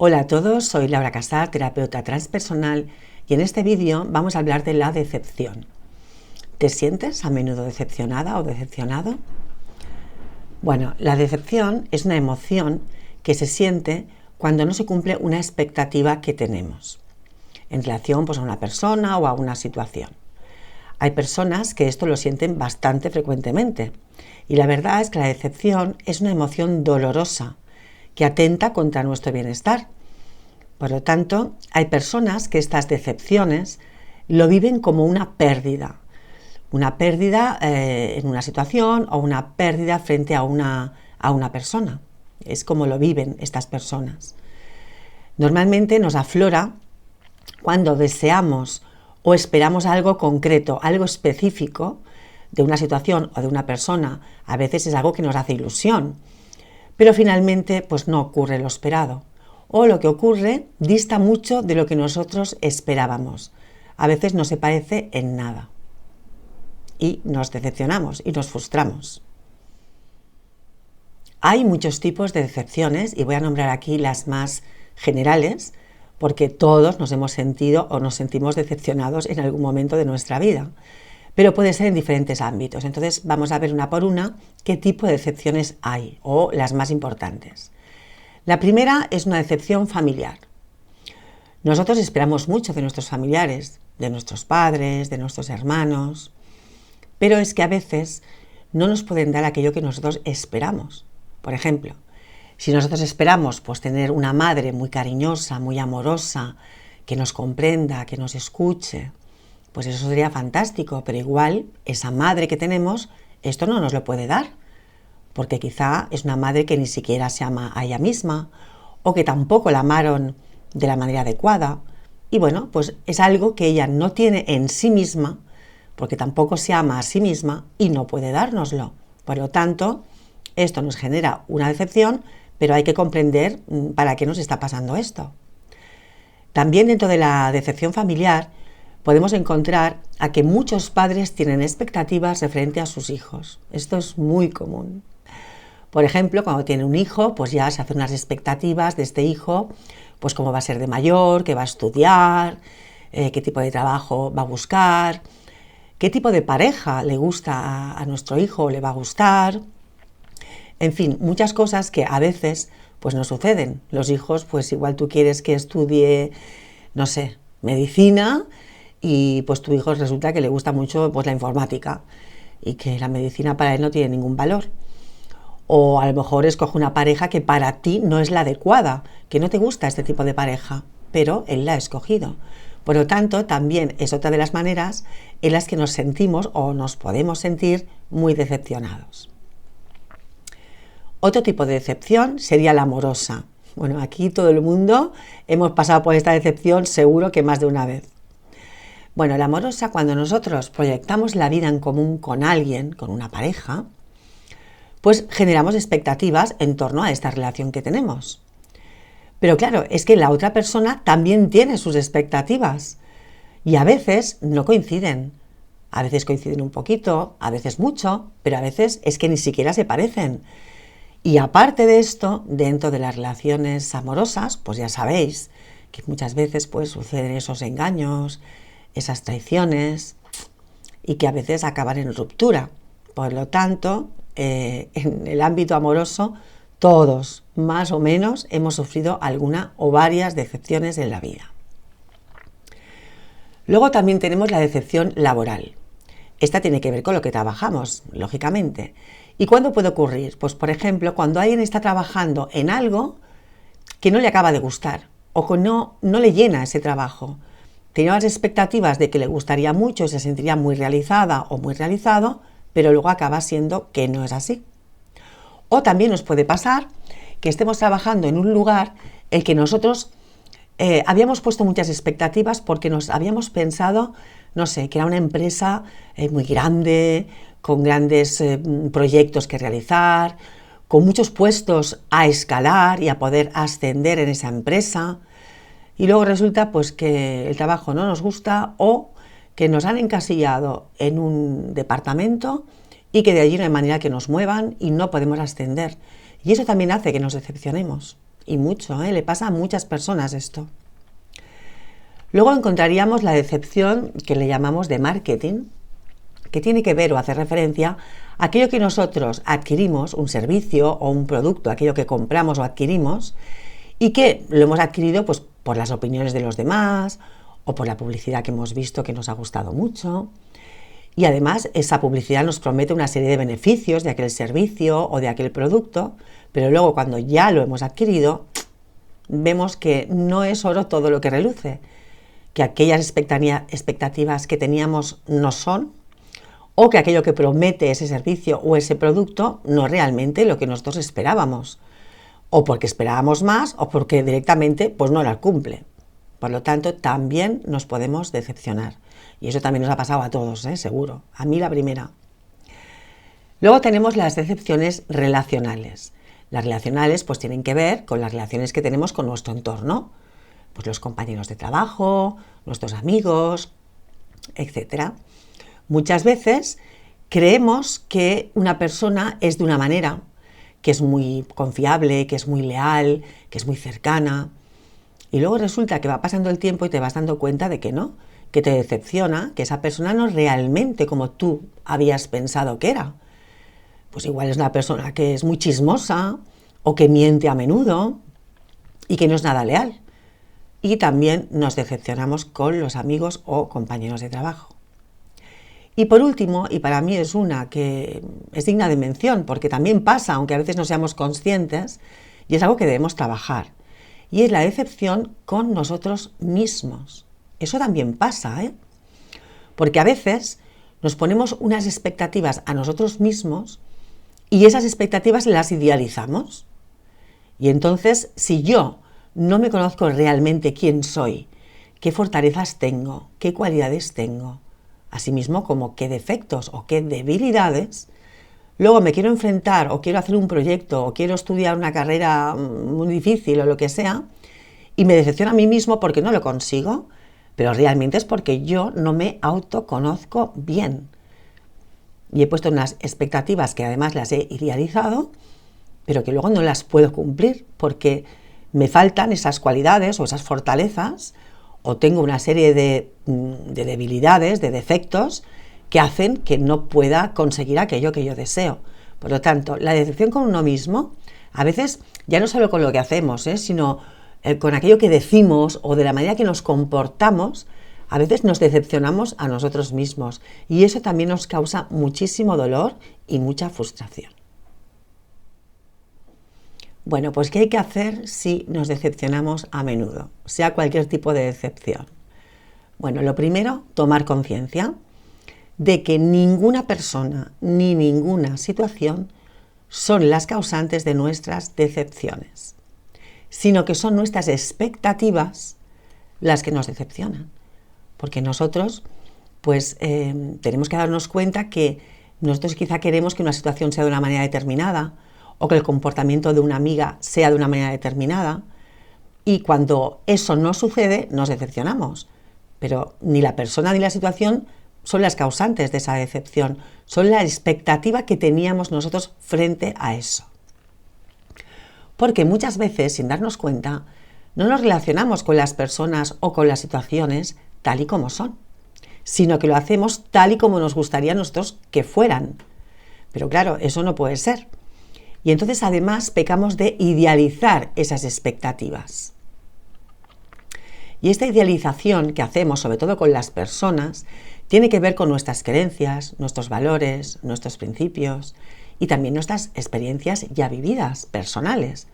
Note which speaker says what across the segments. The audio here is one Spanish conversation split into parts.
Speaker 1: Hola a todos, soy Laura Casar, terapeuta transpersonal, y en este vídeo vamos a hablar de la decepción. ¿Te sientes a menudo decepcionada o decepcionado? Bueno, la decepción es una emoción que se siente cuando no se cumple una expectativa que tenemos en relación a una persona o a una situación. Hay personas que esto lo sienten bastante frecuentemente, y la verdad es que la decepción es una emoción dolorosa que atenta contra nuestro bienestar. Por lo tanto, hay personas que estas decepciones lo viven como una pérdida en una situación o una pérdida frente a una persona. Es como lo viven estas personas. Normalmente nos aflora cuando deseamos o esperamos algo concreto, algo específico de una situación o de una persona. A veces es algo que nos hace ilusión, pero finalmente pues no ocurre lo esperado. O lo que ocurre dista mucho de lo que nosotros esperábamos. A veces no se parece en nada. Y nos decepcionamos y nos frustramos. Hay muchos tipos de decepciones y voy a nombrar aquí las más generales porque todos nos hemos sentido o nos sentimos decepcionados en algún momento de nuestra vida. Pero puede ser en diferentes ámbitos. Entonces vamos a ver una por una qué tipo de decepciones hay o las más importantes. La primera es una decepción familiar. Nosotros esperamos mucho de nuestros familiares, de nuestros padres, de nuestros hermanos, pero es que a veces no nos pueden dar aquello que nosotros esperamos. Por ejemplo, si nosotros esperamos tener una madre muy cariñosa, muy amorosa, que nos comprenda, que nos escuche, pues eso sería fantástico, pero igual esa madre que tenemos, esto no nos lo puede dar, porque quizá es una madre que ni siquiera se ama a ella misma, o que tampoco la amaron de la manera adecuada, y bueno, pues es algo que ella no tiene en sí misma, porque tampoco se ama a sí misma y no puede dárnoslo. Por lo tanto, esto nos genera una decepción, pero hay que comprender para qué nos está pasando esto. También dentro de la decepción familiar podemos encontrar a que muchos padres tienen expectativas referente a sus hijos. Esto es muy común. Por ejemplo, cuando tiene un hijo, pues ya se hacen unas expectativas de este hijo, pues cómo va a ser de mayor, qué va a estudiar, qué tipo de trabajo va a buscar, qué tipo de pareja le gusta a nuestro hijo o le va a gustar. En fin, muchas cosas que a veces pues no suceden. Los hijos, pues igual tú quieres que estudie, no sé, medicina, y pues tu hijo resulta que le gusta mucho la informática y que la medicina para él no tiene ningún valor. O a lo mejor escoge una pareja que para ti no es la adecuada, que no te gusta este tipo de pareja, pero él la ha escogido. Por lo tanto, también es otra de las maneras en las que nos sentimos o nos podemos sentir muy decepcionados. Otro tipo de decepción sería la amorosa. Bueno, aquí todo el mundo hemos pasado por esta decepción seguro que más de una vez. Bueno, la amorosa, cuando nosotros proyectamos la vida en común con alguien, con una pareja, pues generamos expectativas en torno a esta relación que tenemos. Pero claro, es que la otra persona también tiene sus expectativas y a veces no coinciden. A veces coinciden un poquito, a veces mucho, pero a veces es que ni siquiera se parecen. Y aparte de esto, dentro de las relaciones amorosas, pues ya sabéis que muchas veces pues suceden esos engaños, esas traiciones y que a veces acaban en ruptura. Por lo tanto, en el ámbito amoroso, todos, más o menos, hemos sufrido alguna o varias decepciones en la vida. Luego también tenemos la decepción laboral. Esta tiene que ver con lo que trabajamos, lógicamente. ¿Y cuándo puede ocurrir? Pues, por ejemplo, cuando alguien está trabajando en algo que no le acaba de gustar o que no le llena ese trabajo. Tenía las expectativas de que le gustaría mucho, se sentiría muy realizada o muy realizado, pero luego acaba siendo que no es así. O también nos puede pasar que estemos trabajando en un lugar en el que nosotros habíamos puesto muchas expectativas porque nos habíamos pensado, no sé, que era una empresa muy grande, con grandes proyectos que realizar, con muchos puestos a escalar y a poder ascender en esa empresa. Y luego resulta pues que el trabajo no nos gusta o que nos han encasillado en un departamento y que de allí no hay manera que nos muevan y no podemos ascender. Y eso también hace que nos decepcionemos. y mucho, le pasa a muchas personas esto. Luego encontraríamos la decepción que le llamamos de marketing, que tiene que ver o hace referencia a aquello que nosotros adquirimos, un servicio o un producto, aquello que compramos o adquirimos, y que lo hemos adquirido pues, por las opiniones de los demás o por la publicidad que hemos visto que nos ha gustado mucho. Y además esa publicidad nos promete una serie de beneficios de aquel servicio o de aquel producto, pero luego cuando ya lo hemos adquirido, vemos que no es oro todo lo que reluce, que aquellas expectativas que teníamos no son, o que aquello que promete ese servicio o ese producto no es realmente lo que nosotros esperábamos, o porque esperábamos más o porque directamente pues no la cumple. Por lo tanto, también nos podemos decepcionar. Y eso también nos ha pasado a todos, seguro. A mí la primera. Luego tenemos las decepciones relacionales. Las relacionales pues tienen que ver con las relaciones que tenemos con nuestro entorno. Pues los compañeros de trabajo, nuestros amigos, etc. Muchas veces creemos que una persona es de una manera, que es muy confiable, que es muy leal, que es muy cercana. Y luego resulta que va pasando el tiempo y te vas dando cuenta de que no, que te decepciona, que esa persona no es realmente como tú habías pensado que era. Pues igual es una persona que es muy chismosa o que miente a menudo y que no es nada leal. Y también nos decepcionamos con los amigos o compañeros de trabajo. Y por último, y para mí es una que es digna de mención, porque también pasa, aunque a veces no seamos conscientes, y es algo que debemos trabajar, y es la decepción con nosotros mismos. Eso también pasa, porque a veces nos ponemos unas expectativas a nosotros mismos y esas expectativas las idealizamos. Y entonces, si yo no me conozco realmente quién soy, qué fortalezas tengo, qué cualidades tengo, asimismo como qué defectos o qué debilidades, luego me quiero enfrentar o quiero hacer un proyecto o quiero estudiar una carrera muy difícil o lo que sea, y me decepciona a mí mismo porque no lo consigo, pero realmente es porque yo no me autoconozco bien. Y he puesto unas expectativas que además las he idealizado, pero que luego no las puedo cumplir porque me faltan esas cualidades o esas fortalezas, o tengo una serie de debilidades, de defectos, que hacen que no pueda conseguir aquello que yo deseo. Por lo tanto, la decepción con uno mismo, a veces ya no solo con lo que hacemos, sino con aquello que decimos o de la manera que nos comportamos, a veces nos decepcionamos a nosotros mismos y eso también nos causa muchísimo dolor y mucha frustración. Bueno, pues ¿qué hay que hacer si nos decepcionamos a menudo? Sea cualquier tipo de decepción. Bueno, lo primero, tomar conciencia de que ninguna persona ni ninguna situación son las causantes de nuestras decepciones, sino que son nuestras expectativas las que nos decepcionan. Porque nosotros, pues, tenemos que darnos cuenta que nosotros quizá queremos que una situación sea de una manera determinada, o que el comportamiento de una amiga sea de una manera determinada, y cuando eso no sucede, nos decepcionamos. Pero ni la persona ni la situación son las causantes de esa decepción, son la expectativa que teníamos nosotros frente a eso. Porque muchas veces, sin darnos cuenta, no nos relacionamos con las personas o con las situaciones tal y como son, sino que lo hacemos tal y como nos gustaría a nosotros que fueran. Pero claro, eso no puede ser. Y entonces además pecamos de idealizar esas expectativas. Y esta idealización que hacemos, sobre todo con las personas, tiene que ver con nuestras creencias, nuestros valores, nuestros principios y también nuestras experiencias ya vividas, personales.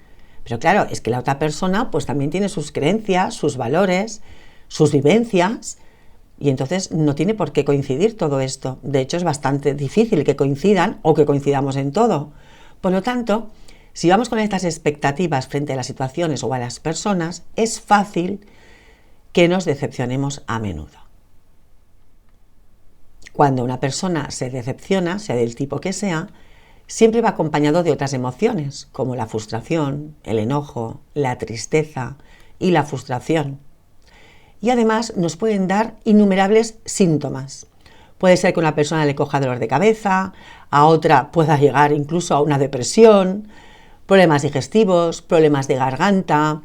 Speaker 1: Pero claro, es que la otra persona pues también tiene sus creencias, sus valores, sus vivencias, y entonces no tiene por qué coincidir todo esto. De hecho, es bastante difícil que coincidan o que coincidamos en todo. Por lo tanto, si vamos con estas expectativas frente a las situaciones o a las personas, es fácil que nos decepcionemos a menudo. Cuando una persona se decepciona, sea del tipo que sea, siempre va acompañado de otras emociones, como la frustración, el enojo, la tristeza y la frustración. Y además nos pueden dar innumerables síntomas. Puede ser que a una persona le coja dolor de cabeza, a otra pueda llegar incluso a una depresión, problemas digestivos, problemas de garganta,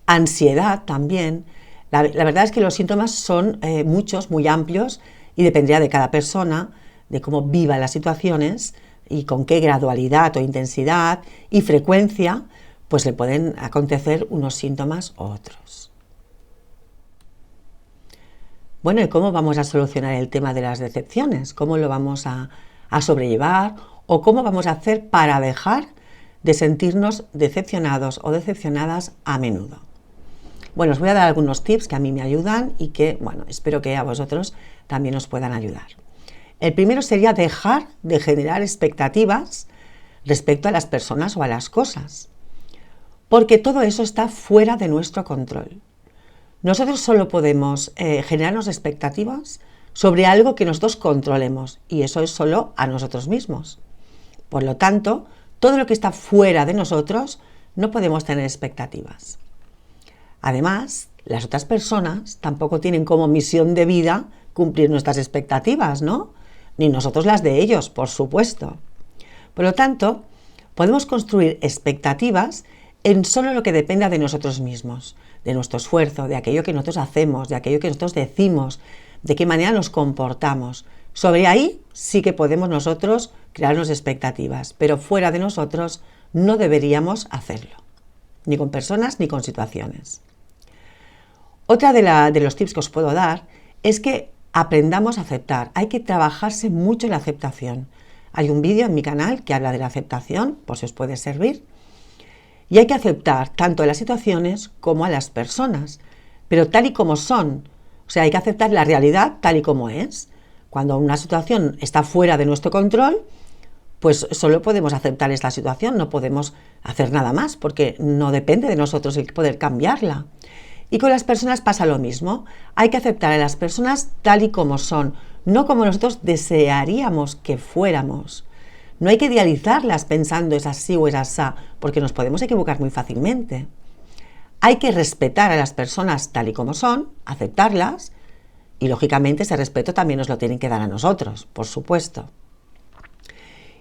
Speaker 1: ansiedad también. La verdad es que los síntomas son muchos, muy amplios, y dependería de cada persona, de cómo viva las situaciones y con qué gradualidad o intensidad y frecuencia pues le pueden acontecer unos síntomas u otros. Bueno, ¿y cómo vamos a solucionar el tema de las decepciones? ¿Cómo lo vamos a sobrellevar? ¿O cómo vamos a hacer para dejar de sentirnos decepcionados o decepcionadas a menudo? Bueno, os voy a dar algunos tips que a mí me ayudan y que, bueno, espero que a vosotros también os puedan ayudar. El primero sería dejar de generar expectativas respecto a las personas o a las cosas, porque todo eso está fuera de nuestro control. Nosotros solo podemos generarnos expectativas sobre algo que nosotros controlemos, y eso es solo a nosotros mismos. Por lo tanto, todo lo que está fuera de nosotros no podemos tener expectativas. Además, las otras personas tampoco tienen como misión de vida cumplir nuestras expectativas, ¿no? Ni nosotros las de ellos, por supuesto. Por lo tanto, podemos construir expectativas en solo lo que dependa de nosotros mismos, de nuestro esfuerzo, de aquello que nosotros hacemos, de aquello que nosotros decimos, de qué manera nos comportamos. Sobre ahí sí que podemos nosotros crearnos expectativas, pero fuera de nosotros no deberíamos hacerlo, ni con personas ni con situaciones. Otra de los tips que os puedo dar es que aprendamos a aceptar. Hay que trabajarse mucho en la aceptación. Hay un vídeo en mi canal que habla de la aceptación, por si os puede servir. Y hay que aceptar tanto a las situaciones como a las personas, pero tal y como son. O sea, hay que aceptar la realidad tal y como es. Cuando una situación está fuera de nuestro control, pues solo podemos aceptar esta situación, no podemos hacer nada más, porque no depende de nosotros el poder cambiarla. Y con las personas pasa lo mismo. Hay que aceptar a las personas tal y como son, no como nosotros desearíamos que fuéramos. No hay que idealizarlas pensando es así o es asá, porque nos podemos equivocar muy fácilmente. Hay que respetar a las personas tal y como son, aceptarlas, y lógicamente ese respeto también nos lo tienen que dar a nosotros, por supuesto.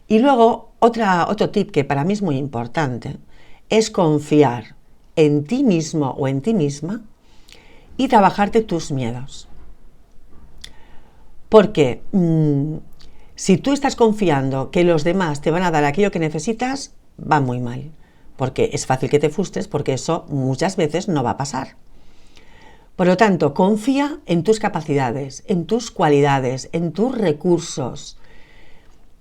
Speaker 1: Y luego, otro tip que para mí es muy importante es confiar en ti mismo o en ti misma y trabajarte tus miedos. Porque si tú estás confiando que los demás te van a dar aquello que necesitas, va muy mal. Porque es fácil que te frustres, porque eso muchas veces no va a pasar. Por lo tanto, confía en tus capacidades, en tus cualidades, en tus recursos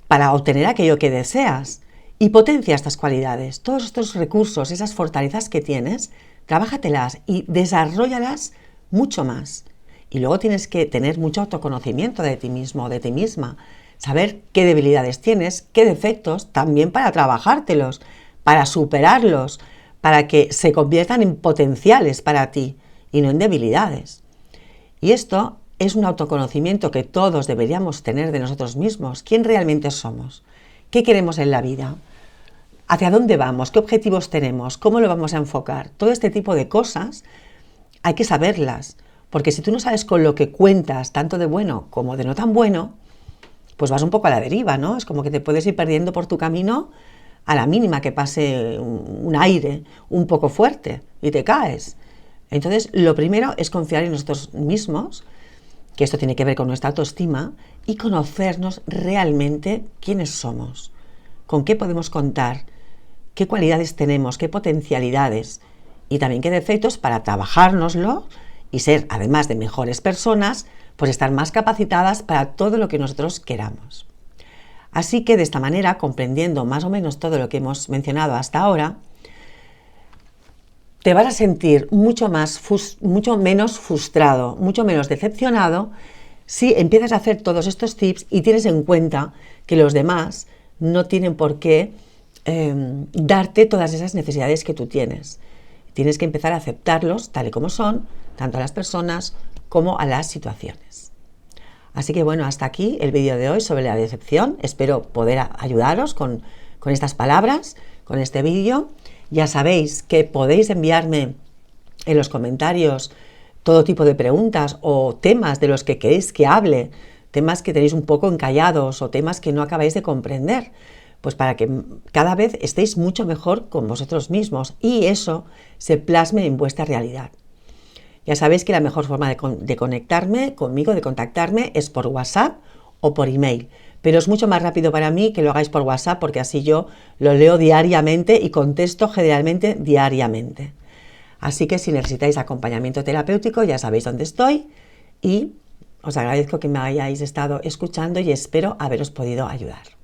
Speaker 1: para obtener aquello que deseas. Y potencia estas cualidades, todos estos recursos, esas fortalezas que tienes, trabájatelas y desarróllalas mucho más. Y luego tienes que tener mucho autoconocimiento de ti mismo o de ti misma, saber qué debilidades tienes, qué defectos, también para trabajártelos, para superarlos, para que se conviertan en potenciales para ti y no en debilidades. Y esto es un autoconocimiento que todos deberíamos tener de nosotros mismos. ¿Quién realmente somos? ¿Qué queremos en la vida? ¿Hacia dónde vamos? ¿Qué objetivos tenemos? ¿Cómo lo vamos a enfocar? Todo este tipo de cosas hay que saberlas, porque si tú no sabes con lo que cuentas, tanto de bueno como de no tan bueno, pues vas un poco a la deriva, ¿no? Es como que te puedes ir perdiendo por tu camino a la mínima que pase un aire un poco fuerte y te caes. Entonces, lo primero es confiar en nosotros mismos, que esto tiene que ver con nuestra autoestima, y conocernos realmente quiénes somos, con qué podemos contar, qué cualidades tenemos, qué potencialidades y también qué defectos para trabajárnoslo y ser, además de mejores personas, pues estar más capacitadas para todo lo que nosotros queramos. Así que de esta manera, comprendiendo más o menos todo lo que hemos mencionado hasta ahora, te vas a sentir mucho menos frustrado, mucho menos decepcionado si empiezas a hacer todos estos tips y tienes en cuenta que los demás no tienen por qué darte todas esas necesidades que tú tienes. Tienes que empezar a aceptarlos tal y como son, tanto a las personas como a las situaciones. Así que bueno, hasta aquí el vídeo de hoy sobre la decepción. Espero poder ayudaros con estas palabras, con este vídeo. Ya sabéis que podéis enviarme en los comentarios todo tipo de preguntas o temas de los que queréis que hable, temas que tenéis un poco encallados o temas que no acabáis de comprender. pues para que cada vez estéis mucho mejor con vosotros mismos y eso se plasme en vuestra realidad. Ya sabéis que la mejor forma de conectarme conmigo, de contactarme, es por WhatsApp o por email. Pero es mucho más rápido para mí que lo hagáis por WhatsApp porque así yo lo leo diariamente y contesto generalmente diariamente. Así que si necesitáis acompañamiento terapéutico ya sabéis dónde estoy y os agradezco que me hayáis estado escuchando y espero haberos podido ayudar.